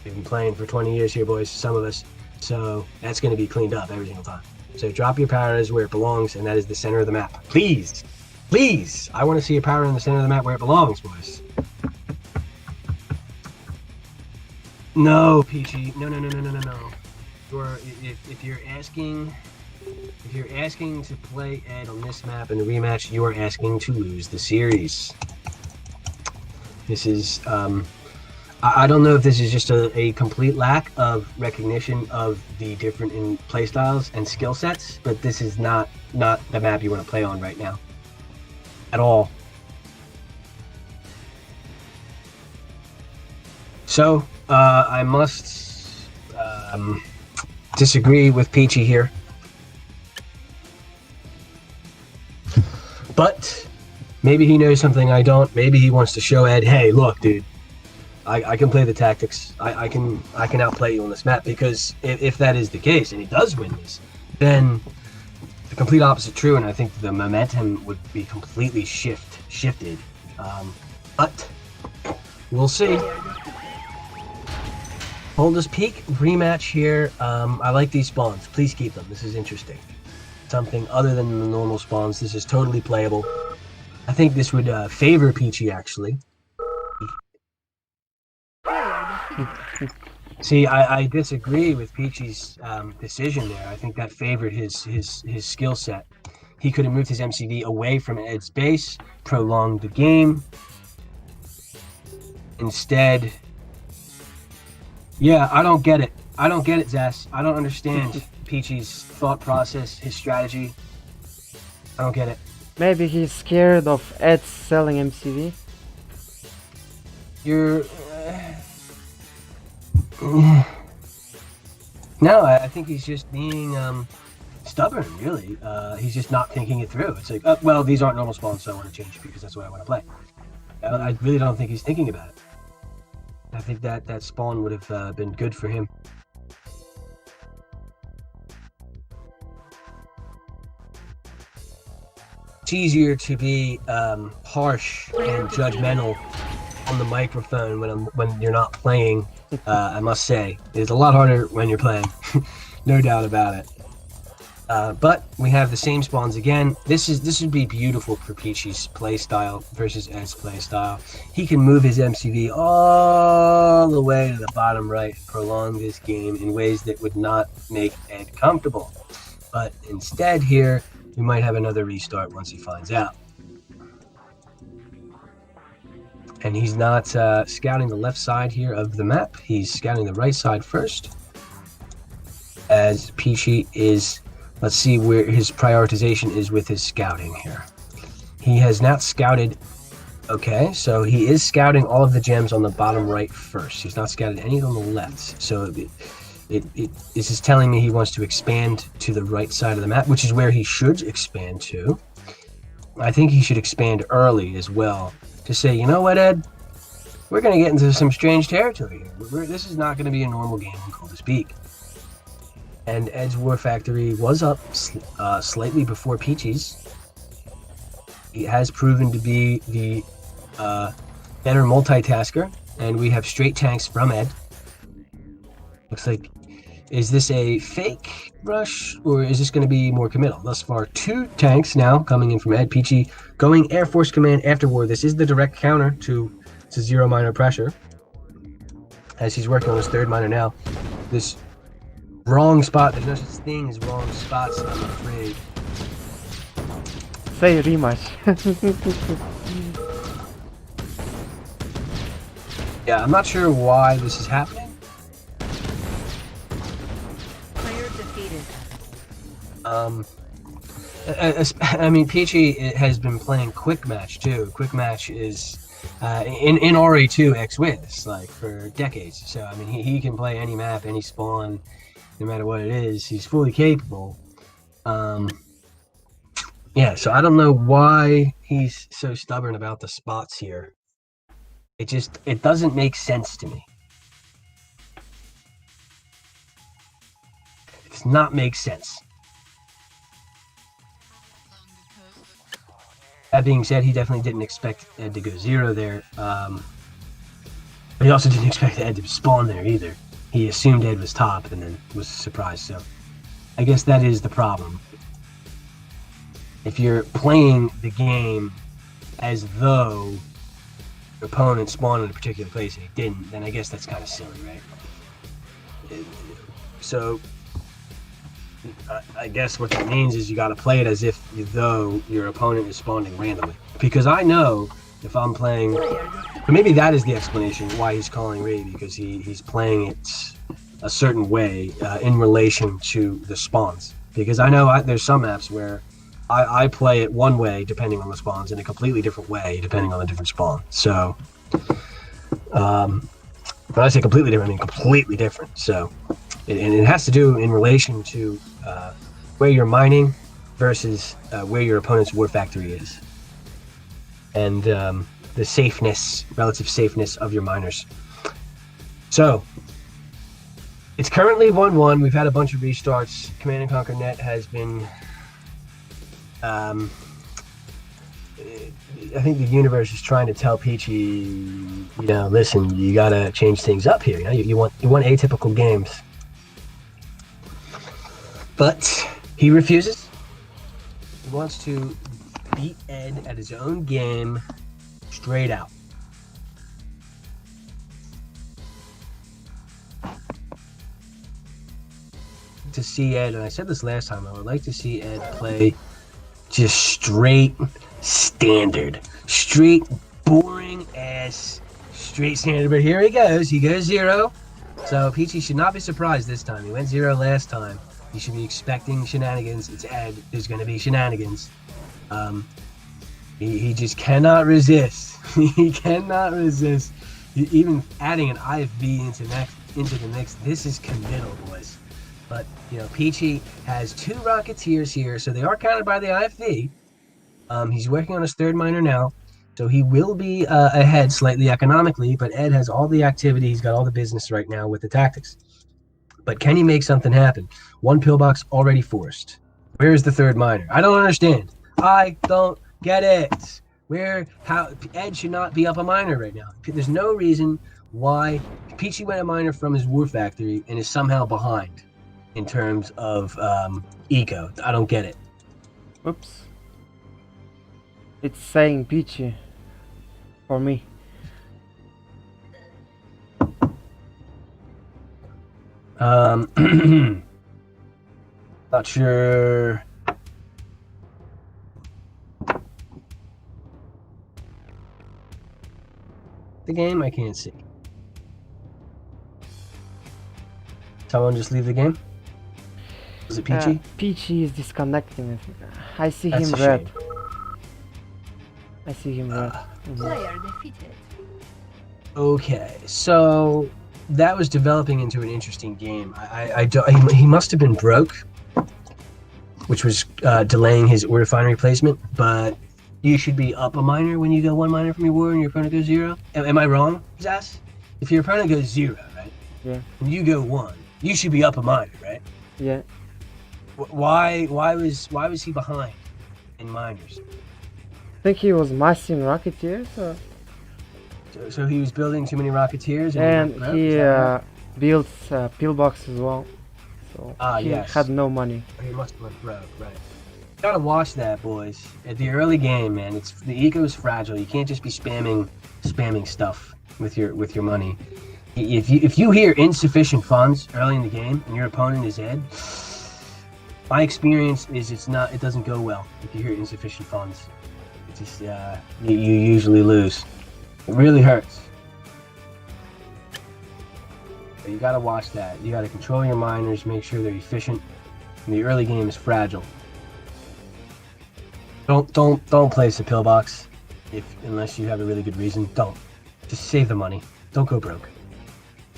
B: We've been playing for 20 years here, boys, some of us. So that's going to be cleaned up every single time. So drop your powers where it belongs, and that is the center of the map. Please, please, I want to see a power in the center of the map where it belongs, boys. No, P3achy, no. If you're asking to play Ed on this map in the rematch, you are asking to lose the series. This is, I don't know if this is just a complete lack of recognition of the different playstyles and skill sets, but this is not the map you want to play on right now. At all. So, I must disagree with P3achy here. But maybe he knows something I don't. Maybe he wants to show Ed, hey, look, dude, I can play the tactics. I can outplay you on this map, because if that is the case and he does win this, then the complete opposite true, and I think the momentum would be completely shifted. But we'll see. Boldest Peak rematch here. I like these spawns. Please keep them. This is interesting. Something other than the normal spawns. This is totally playable. I think this would favor P3achy, actually. See, I disagree with P3achy's decision there. I think that favored his skill set. He could have moved his MCV away from Ed's base, prolonged the game. Instead, yeah, I don't get it. I don't get it, Zhas. I don't understand P3achy's thought process, his strategy. I don't get it.
A: Maybe he's scared of Ed selling MCV.
B: No, I think he's just being stubborn, really. He's just not thinking it through. It's like, oh, well, these aren't normal spawns, so I want to change because that's what I want to play. I really don't think he's thinking about it. I think that spawn would have been good for him. It's easier to be harsh and judgmental on the microphone when you're not playing. I must say, it's a lot harder when you're playing, no doubt about it. But we have the same spawns again. This would be beautiful for P3achy's play style versus Ed's play style. He can move his MCV all the way to the bottom right, prolong this game in ways that would not make Ed comfortable. But instead here, we might have another restart once he finds out. And he's not scouting the left side here of the map. He's scouting the right side first. As P3achy is, let's see where his prioritization is with his scouting here. He has not scouted. Okay, so he is scouting all of the gems on the bottom right first. He's not scouted any on the left. So this is telling me he wants to expand to the right side of the map, which is where he should expand to. I think he should expand early as well to say, you know what, Ed? We're going to get into some strange territory here. This is not going to be a normal game on Cold to Speak. And Ed's War Factory was up slightly before P3achy's. He has proven to be the better multitasker, and we have straight tanks from Ed. Looks like, is this a fake rush, or is this going to be more committal? Thus far, 2 tanks now coming in from Ed. P3achy going Air Force Command after war. This is the direct counter to zero miner pressure, as he's working on his 3rd miner now. This wrong spot, there's no such thing as wrong spots, I'm afraid.
A: Say rematch.
B: Yeah, I'm not sure why this is happening.
C: Player defeated.
B: I mean, P3achy has been playing Quick Match too. Quick Match is in RA2 X-Wiz, like, for decades. So I mean, he can play any map, any spawn, no matter what it is. He's fully capable. Yeah, so I don't know why he's so stubborn about the spots here. It doesn't make sense to me. It does not make sense. That being said, he definitely didn't expect Ed to go 0 there. But he also didn't expect Ed to spawn there either. He assumed Ed was top and then was surprised. So I guess that is the problem. If you're playing the game as though your opponent spawned in a particular place and he didn't, then I guess that's kind of silly, right? So I guess what that means is you got to play it as if though your opponent is spawning randomly. Because I know if I'm playing, maybe that is the explanation why he's calling raid, because he's playing it a certain way in relation to the spawns. Because I know there's some maps where I play it one way depending on the spawns, and a completely different way depending on the different spawn. So, when I say completely different, I mean completely different. So, and it has to do in relation to where you're mining versus where your opponent's war factory is, and the safeness, relative safeness of your miners. So, it's currently 1-1. We've had a bunch of restarts. Command & Conquer Net has been I think the universe is trying to tell P3achy, you know, listen, you gotta change things up here. You know, you want atypical games, but he refuses. He wants to beat Ed at his own game, straight out. To see Ed, and I said this last time, I would like to see Ed play just straight standard, straight boring ass straight standard. But here he goes 0. So P3achy should not be surprised this time. He went 0 last time. You should be expecting shenanigans. It's Ed. There's going to be shenanigans. He just cannot resist. He cannot resist. Even adding an IFV into the mix. This is committal, boys. But, you know, P3achy has 2 Rocketeers here, so they are counted by the IFV. He's working on his 3rd miner now, so he will be ahead slightly economically, but Ed has all the activity. He's got all the business right now with the tactics. But can he make something happen? 1 pillbox already forced. Where is the 3rd miner? I don't understand. I don't get it. How Ed should not be up a miner right now. There's no reason why P3achy went a miner from his war factory and is somehow behind in terms of eco. I don't get it.
A: Oops. It's saying P3achy for me.
B: Not sure. The game, I can't see. Someone just leave the game? Was it Peachy?
A: Peachy is disconnecting, I think. I see
B: That's
A: him
B: a
A: red.
B: shame.
A: I see him red. Mhm.
C: Player defeated.
B: Okay, so that was developing into an interesting game. He must have been broke, which was delaying his order fine replacement, but you should be up a minor when you go one minor from your war and your opponent goes 0. Am I wrong, Zhas? If your opponent goes 0, right?
A: Yeah.
B: And you go 1, you should be up a minor, right?
A: Yeah.
B: Why was he behind in minors?
A: I think he was massing Rocketeers,
B: So he was building too many Rocketeers,
A: and
B: went broke?
A: he
B: Is that right?
A: built pillbox as well. So he
B: yes.
A: had no money.
B: He must have went broke, right? Gotta watch that, boys. At the early game, man, the eco is fragile. You can't just be spamming stuff with your money. If you hear insufficient funds early in the game and your opponent is Ed, my experience is it doesn't go well if you hear insufficient funds. It's just you usually lose. It really hurts. But you gotta watch that. You gotta control your miners, make sure they're efficient. And the early game is fragile. Don't place a pillbox unless you have a really good reason. Don't. Just save the money. Don't go broke.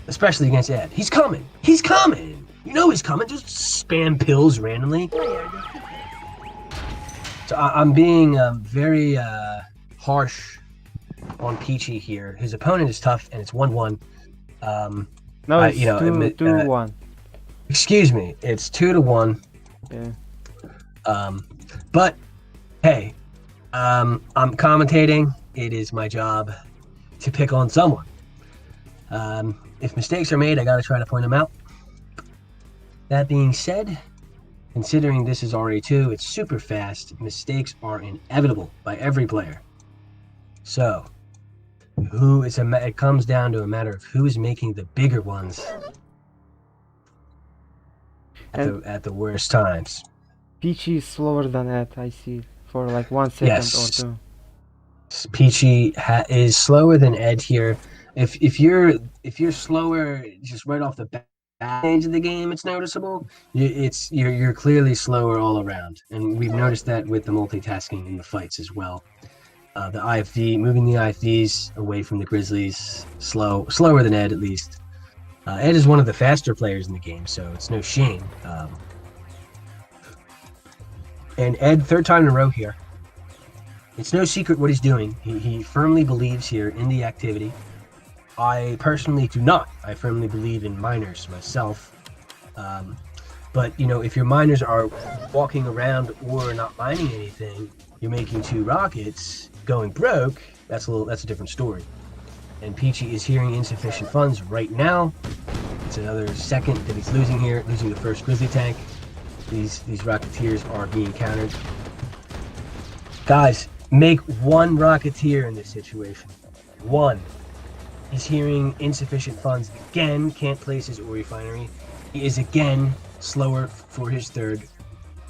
B: Especially against Ed. He's coming! He's coming! You know he's coming. Just spam pills randomly.
C: Player defeated.
B: So I'm being very harsh on Peachy here. His opponent is tough, and it's 1-1.
A: No, it's 2-1.
B: Excuse me, it's 2-1.
A: Yeah.
B: But hey, I'm commentating. It is my job to pick on someone. If mistakes are made, I gotta try to point them out. That being said, considering this is RA2, it's super fast. Mistakes are inevitable by every player. So, it comes down to a matter of who is making the bigger ones at the worst times.
A: Peachy is slower than Ed, I see, for like 1 second
B: Yes.
A: or 2.
B: Peachy is slower than Ed here. If you're slower just right off the bat stage of the game, it's noticeable. You're clearly slower all around, and we've noticed that with the multitasking in the fights as well. The IFV, moving the IFVs away from the Grizzlies, slower than Ed at least. Ed is one of the faster players in the game, so it's no shame. And Ed, third time in a row here. It's no secret what he's doing. He firmly believes here in the activity. I personally do not. I firmly believe in miners myself. But, if your miners are walking around or not mining anything, you're making 2 rockets, going broke, that's a different story. And Peachy is hearing insufficient funds right now. It's another second that he's losing here, losing the first Grizzly tank. These Rocketeers are being countered. Guys, make 1 Rocketeer in this situation. 1. He's hearing insufficient funds again, can't place his ore refinery. He is again slower for his third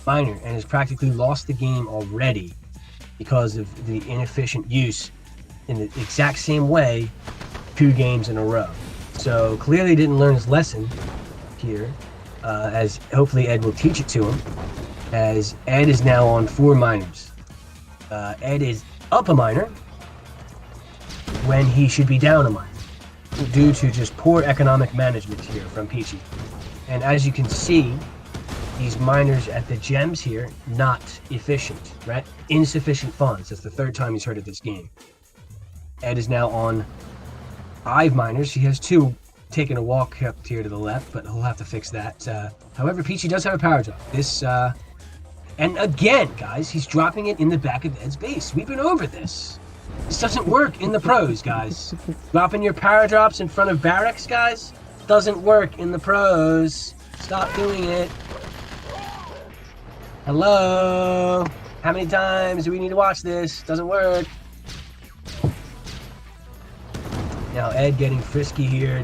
B: miner and has practically lost the game already because of the inefficient use in the exact same way 2 games in a row. So clearly didn't learn his lesson here, as hopefully Ed will teach it to him, as Ed is now on 4 miners. Ed is up a miner when he should be down a miner due to just poor economic management here from Peachy. And as you can see, these miners at the gems here, not efficient, right? Insufficient funds. That's the 3rd time he's heard of this game. Ed is now on 5 miners. He has 2 taking a walk up here to the left, but he'll have to fix that. However, Peachy does have a power drop. And again, guys, he's dropping it in the back of Ed's base. We've been over this. This doesn't work in the pros, guys. Dropping your power drops in front of barracks, guys, doesn't work in the pros. Stop doing it. Hello? How many times do we need to watch this? Doesn't work. Now Ed getting frisky here,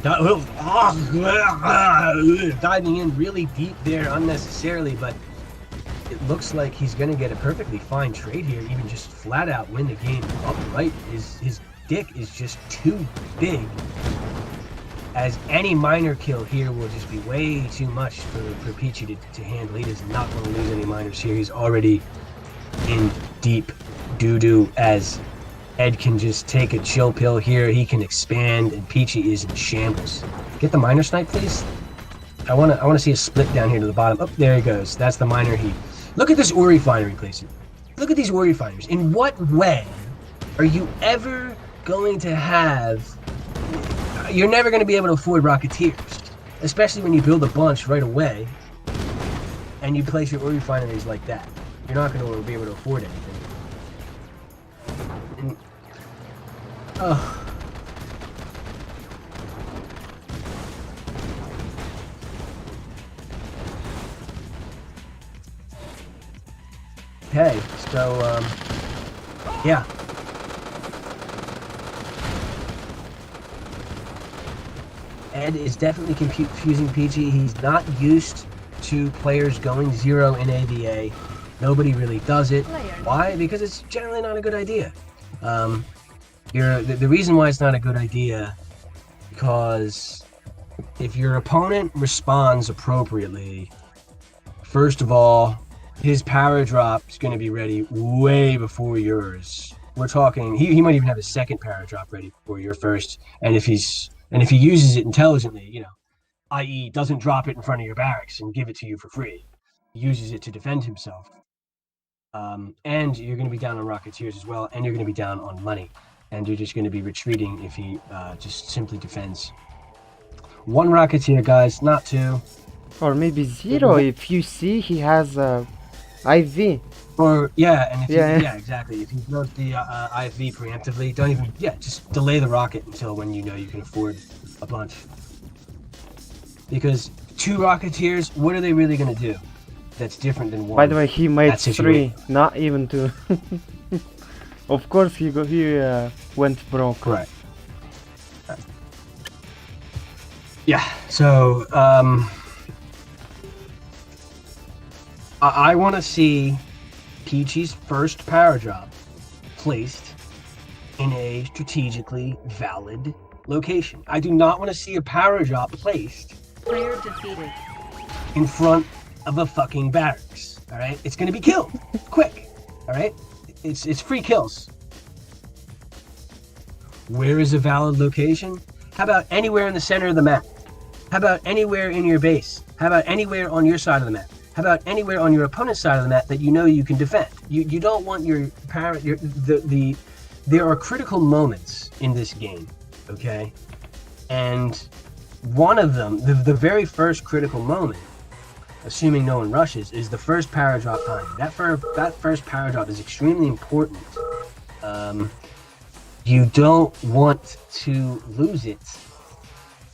B: diving in really deep there unnecessarily, but it looks like he's going to get a perfectly fine trade here, even just flat out win the game upright. His dick is just too big, as any minor kill here will just be way too much for P3achy to handle. He does not want to lose any minors here. He's already in deep doo-doo, as Ed can just take a chill pill here. He can expand, and P3achy is in shambles. Get the minor snipe, please. I want to see a split down here to the bottom. Oh, there he goes. That's the minor heat. Look at this ore refinery placement. Look at these ore refineries. In what way are you ever going to have... You're never going to be able to afford Rocketeers, especially when you build a bunch right away and you place your ore refineries like that. You're not going to be able to afford anything. And, oh. Okay, so, yeah. Ed is definitely confusing P3achy. He's not used to players going 0 in AVA. Nobody really does it. Why? Because it's generally not a good idea. The reason why it's not a good idea, because if your opponent responds appropriately, first of all, his power drop is going to be ready way before yours. We're talking, he might even have his second power drop ready before your first, and if he uses it intelligently, you know, i.e. doesn't drop it in front of your barracks and give it to you for free, he uses it to defend himself. And you're going to be down on Rocketeers as well, and you're going to be down on money, and you're just going to be retreating if he just simply defends. 1 Rocketeer, guys, not 2.
A: Or maybe 0 if you see he has a IV.
B: Or, yeah, and if
A: Yeah.
B: yeah, exactly. If you build the IV preemptively, don't even, just delay the rocket until when you know you can afford a bunch. Because 2 Rocketeers, what are they really going to do that's different than 1?
A: By the way, he made
B: That's
A: 3, not even 2. Of course, he went broke.
B: Right. Yeah, so, I want to see P3achy's first power drop placed in a strategically valid location. I do not want to see a power drop placed
C: Player defeated.
B: in front of a fucking barracks. All right, it's going to be killed quick. All right, it's free kills. Where is a valid location? How about anywhere in the center of the map? How about anywhere in your base? How about anywhere on your side of the map? How about anywhere on your opponent's side of the map that you know you can defend? You don't want your power. There are critical moments in this game, okay? And one of them, the very first critical moment, assuming no one rushes, is the first power drop time. That first power drop is extremely important. You don't want to lose it.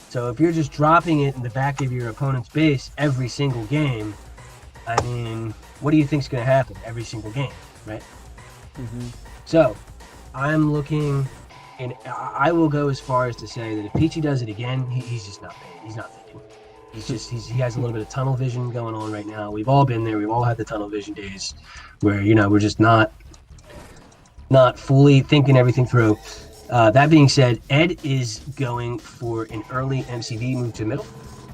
B: So if you're just dropping it in the back of your opponent's base every single game, I mean, what do you think's going to happen every single game, right?
A: Mm-hmm.
B: So, I'm looking, and I will go as far as to say that if P3achy does it again, he's just not paying. He's not thinking. He has a little bit of tunnel vision going on right now. We've all been there. We've all had the tunnel vision days where, you know, we're just not fully thinking everything through. That being said, Ed is going for an early MCV move to the middle.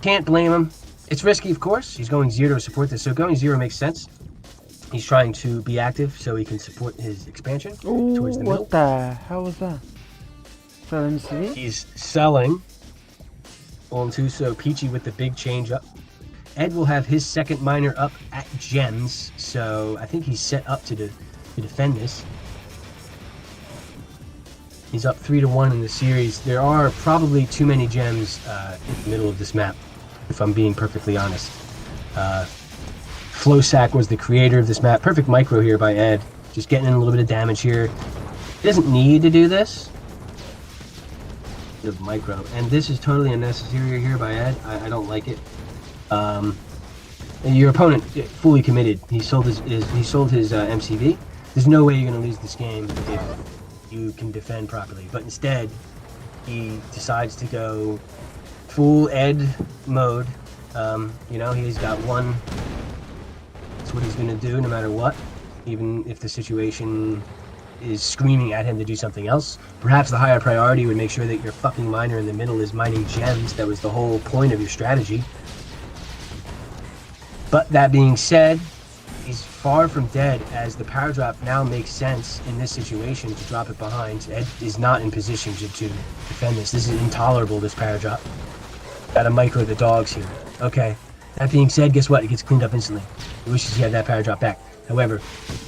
B: Can't blame him. It's risky, of course. He's going 0 to support this, so going 0 makes sense. He's trying to be active so he can support his expansion towards the middle.
A: What the hell was that? So let me see.
B: He's selling onto, so P3achy with the big change up. Ed will have his second miner up at gems, so I think he's set up to defend this. He's up 3-1 in the series. There are probably too many gems in the middle of this map, if I'm being perfectly honest. Flowsack was the creator of this map. Perfect micro here by Ed. Just getting in a little bit of damage here. He doesn't need to do this. Bit of micro. And this is totally unnecessary here by Ed. I don't like it. Your opponent fully committed. He sold his MCV. There's no way you're going to lose this game if you can defend properly. But instead, he decides to go full Ed mode. You know, he's got one. That's what he's going to do no matter what, even if the situation is screaming at him to do something else. Perhaps the higher priority would make sure that your fucking miner in the middle is mining gems. That was the whole point of your strategy. But that being said, he's far from dead, as the power drop now makes sense in this situation to drop it behind. Ed is not in position to defend this. This is intolerable, this power drop. Gotta micro the dogs here. Okay. That being said, guess what? It gets cleaned up instantly. He wishes he had that power drop back. However,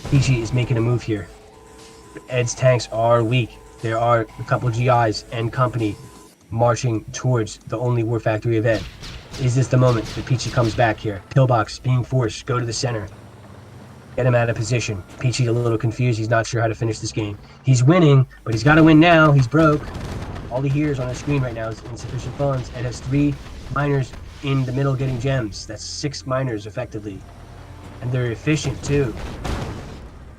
B: P3achy is making a move here. Ed's tanks are weak. There are a couple GIs and company marching towards the only war factory of Ed. Is this the moment that P3achy comes back here? Pillbox being forced. Go to the center. Get him out of position. P3achy a little confused. He's not sure how to finish this game. He's winning, but he's got to win now. He's broke. All he hears on his screen right now is insufficient funds. Ed has 3 miners in the middle getting gems. That's 6 miners effectively. And they're efficient too.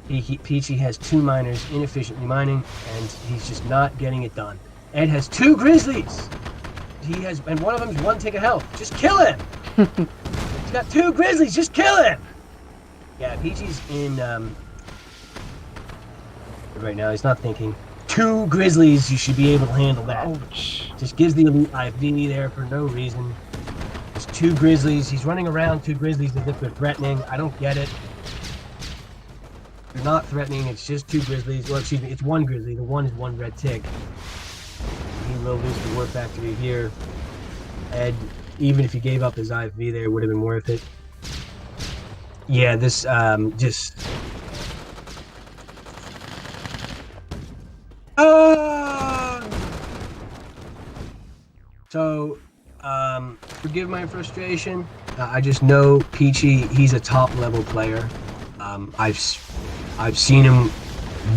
B: P3achy has 2 miners inefficiently mining, and he's just not getting it done. Ed has 2 grizzlies. And one of them's 1 tick of health. Just kill him. He's got 2 grizzlies. Just kill him. Yeah, P3achy's in right now. He's not thinking. 2 grizzlies. You should be able to handle that.
A: Ouch.
B: Just gives the elite IV there for no reason. There's 2 grizzlies. He's running around 2 grizzlies as if they're threatening. I don't get it. They're not threatening. It's just 2 grizzlies. Well, excuse me. It's 1 grizzly. The 1 is 1 red tick. He will lose the war factory here. Ed, even if he gave up his IV there, would have been worth it. Yeah, this just. So, forgive my frustration. I just know P3achy. He's a top level player. I've seen him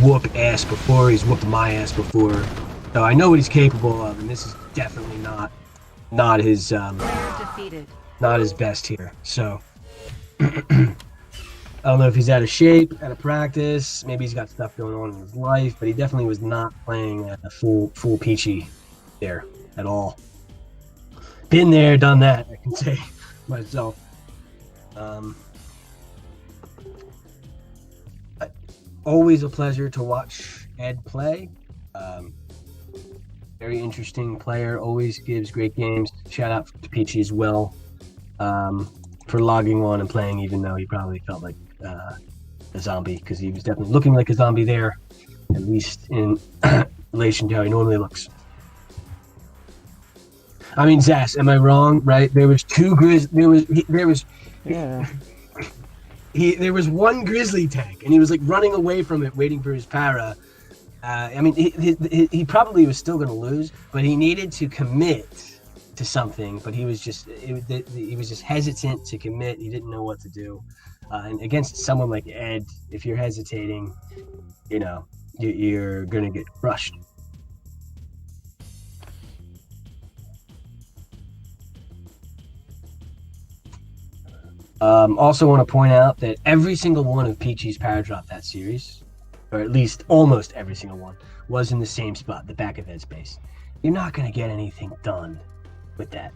B: whoop ass before. He's whooped my ass before. So I know what he's capable of, and this is definitely not his
C: Defeated.
B: not his best here. So I don't know if he's out of shape, out of practice. Maybe he's got stuff going on in his life, but he definitely was not playing a full P3achy there at all. Been there, done that. I can say myself. Always a pleasure to watch Ed play. Very interesting player, always gives great games. Shout out to P3achy as well for logging on and playing, even though he probably felt like a zombie, because he was definitely looking like a zombie there, at least in relation to how he normally looks. I mean, Zhas, am I wrong? Right? There was 2 grizzlies.
A: Yeah.
B: There was 1 grizzly tank, and he was like running away from it, waiting for his para. I mean, he probably was still going to lose, but he needed to commit to something. But he was just hesitant to commit. He didn't know what to do. And against someone like Ed, if you're hesitating, you know, you're going to get crushed. Also want to point out that every single one of P3achy's power drop that series, or at least almost every single one, was in the same spot, the back of Ed's base. You're not going to get anything done with that.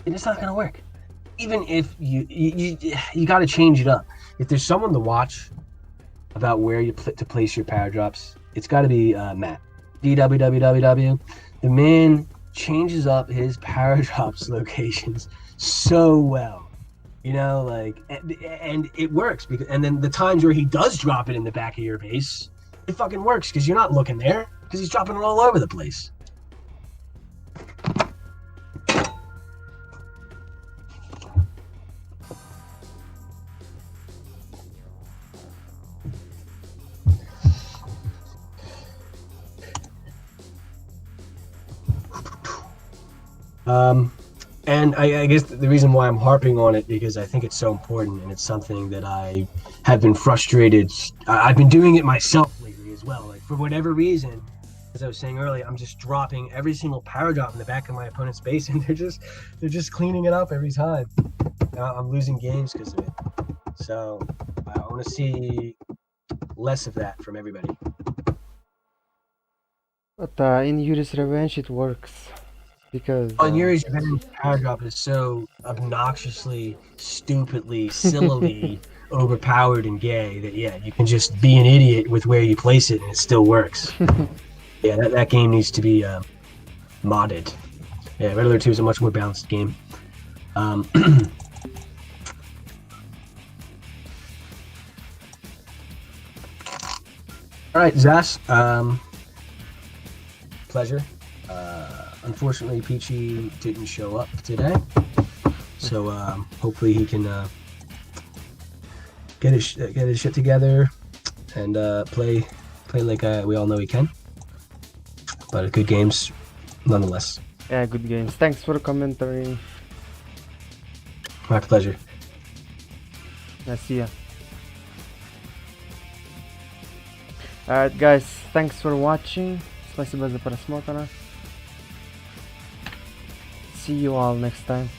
B: It's not going to work. Even if you got to change it up. If there's someone to watch about where to place your power drops, it's got to be Matt. DWWWW. The man changes up his power drops locations so well. You know, like, and it works. And then the times where he does drop it in the back of your base, it fucking works because you're not looking there, because he's dropping it all over the place. And I guess the reason why I'm harping on it, because I think it's so important, and it's something that I have been frustrated. I've been doing it myself lately as well. Like, for whatever reason, as I was saying earlier, I'm just dropping every single power drop in the back of my opponent's base, and they're just cleaning it up every time. I'm losing games because of it. So I want to see less of that from everybody.
A: But in Yuri's Revenge it works. Because
B: On Yuri's Revenge, power drop is so obnoxiously, stupidly, sillily overpowered and gay that yeah, you can just be an idiot with where you place it and it still works. Yeah, that game needs to be modded. Yeah, Red Alert 2 is a much more balanced game. All right, Zhas. Pleasure. Unfortunately, P3achy didn't show up today, so hopefully he can get his shit together and play like we all know he can. But good games, nonetheless.
A: yeah, good games. Thanks for commentary.
B: My pleasure.
A: See ya. Alright guys, thanks for watching. Спасибо за просмотр. See you all next time.